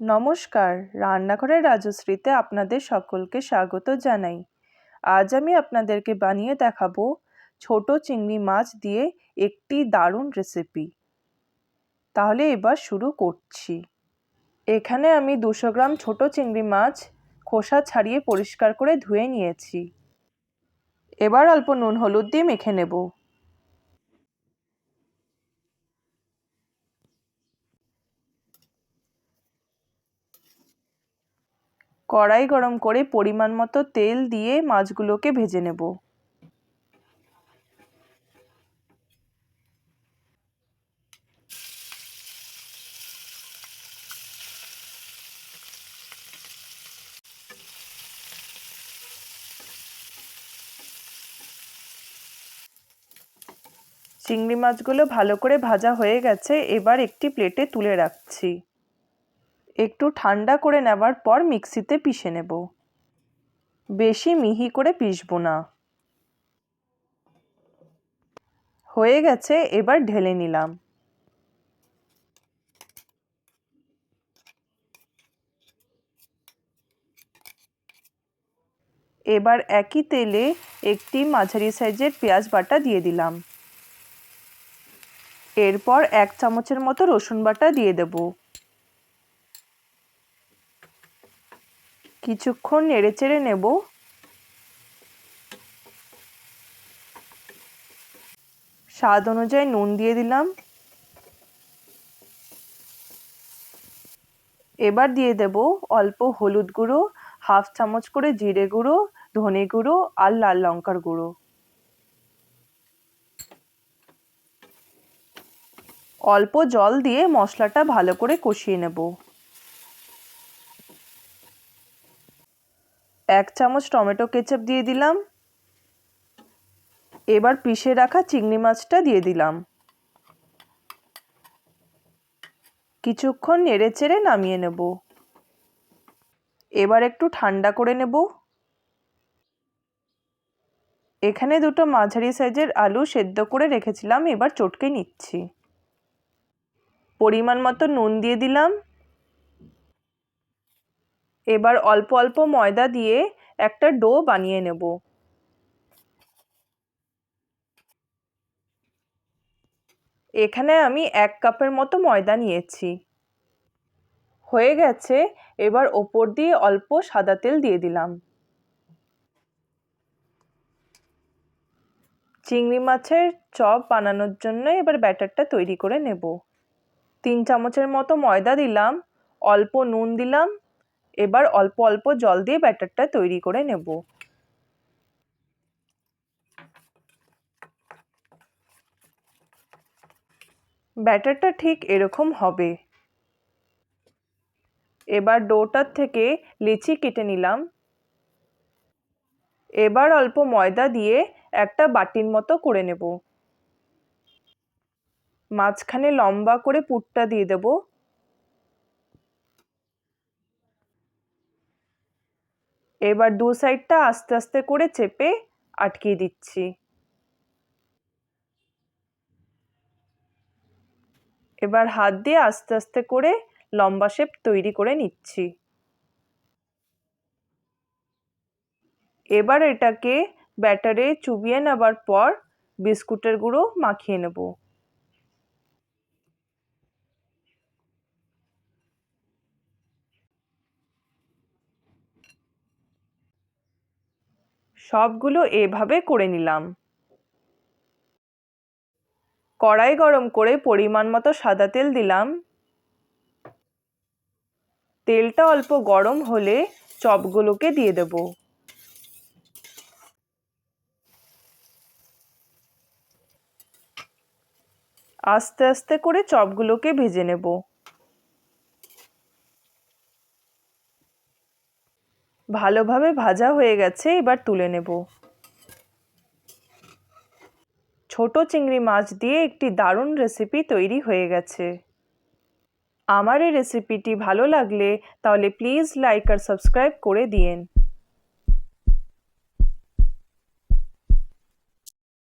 নমস্কার, রান্নাঘরের রাজশ্রীতে আপনাদের সকলকে স্বাগত জানাই। আজ আমি আপনাদেরকে বানিয়ে দেখাবো ছোট চিংড়ি মাছ দিয়ে একটি দারুণ রেসিপি। তাহলে এবার শুরু করছি। এখানে আমি 200 গ্রাম ছোট চিংড়ি মাছ খোসা ছাড়িয়ে পরিষ্কার করে ধুয়ে নিয়েছি। এবার অল্প নুন হলুদ দিয়ে মেখে নেব। কড়াই গরম করে পরিমাণ মতো তেল দিয়ে মাছগুলোকে ভেজে নেব। চিংড়ি মাছগুলো ভালো করে ভাজা হয়ে গেছে, এবার একটি প্লেটে তুলে রাখছি। একটু ঠান্ডা করে নেবার পর মিক্সিতে পিষে নেব। বেশি মিহি করে পিষবো না। হয়ে গেছে, এবার ঢেলে নিলাম। এবার একই তেলে একটি মাঝারি সাইজের পেঁয়াজ বাটা দিয়ে দিলাম। এরপর 1 চামচের মতো রসুন বাটা দিয়ে দেব। কিছুক্ষণ নেড়েচেড়ে নেব। স্বাদ অনুযায়ী নুন দিয়ে দিলাম। এবার দিয়ে দেব অল্প হলুদ গুঁড়ো, 1/2 চামচ করে জিরে গুঁড়ো, ধনে গুঁড়ো আর লাল লঙ্কার গুঁড়ো। অল্প জল দিয়ে মশলাটা ভালো করে কষিয়ে নেব। 1 চামচ টমেটো কেচাপ দিয়ে দিলাম। এবার পিষে রাখা চিংড়ি মাছটা দিয়ে দিলাম। কিছুক্ষণ নেড়েচেড়ে নামিয়ে নেব। এবার একটু ঠান্ডা করে নেব। এখানে দুটো মাঝারি সাইজের আলু সেদ্ধ করে রেখেছিলাম, এবার চটকে নিচ্ছি। পরিমাণ মতো নুন দিয়ে দিলাম। এবার অল্প অল্প ময়দা দিয়ে একটা ডো বানিয়ে নেব। এখানে আমি 1 কাপের মতো ময়দা নিয়েছি। হয়ে গেছে, এবার ওপর দিয়ে অল্প সাদা তেল দিয়ে দিলাম। চিংড়ি মাছের চপ বানানোর জন্য এবার ব্যাটারটা তৈরি করে নেব। 3 চামচের মতো ময়দা দিলাম, অল্প নুন দিলাম। এবার অল্প অল্প জল দিয়ে ব্যাটারটা তৈরি করে নেব। ব্যাটারটা ঠিক এরকম হবে। এবার ডোটার থেকে লিচি কেটে নিলাম। এবার অল্প ময়দা দিয়ে একটা বাটির মতো করে নেব। মাঝখানে লম্বা করে পুরটা দিয়ে দেব। এবার দু সাইডটা আস্তে আস্তে করে চেপে আটকিয়ে দিচ্ছি। এবার হাত দিয়ে আস্তে আস্তে করে লম্বা শেপ তৈরি করে নিচ্ছি। এবার এটাকে ব্যাটারে চুবিয়ে নেবার পর বিস্কুটের গুঁড়ো মাখিয়ে নেব। সবগুলো এভাবে করে নিলাম। কড়াই গরম করে পরিমাণ মতো সাদা তেল দিলাম। তেলটা অল্প গরম হলে চপগুলোকে দিয়ে দেব। আস্তে আস্তে করে চপগুলোকে ভেজে নেব। ভালোভাবে ভাজা হয়ে গেছে, এবার তুলে নেব। ছোট চিংড়ি মাছ দিয়ে একটি দারুণ রেসিপি তৈরি হয়ে গেছে। আমার এই রেসিপিটি ভালো লাগলে তাহলে প্লিজ লাইক আর সাবস্ক্রাইব করে দিয়েন।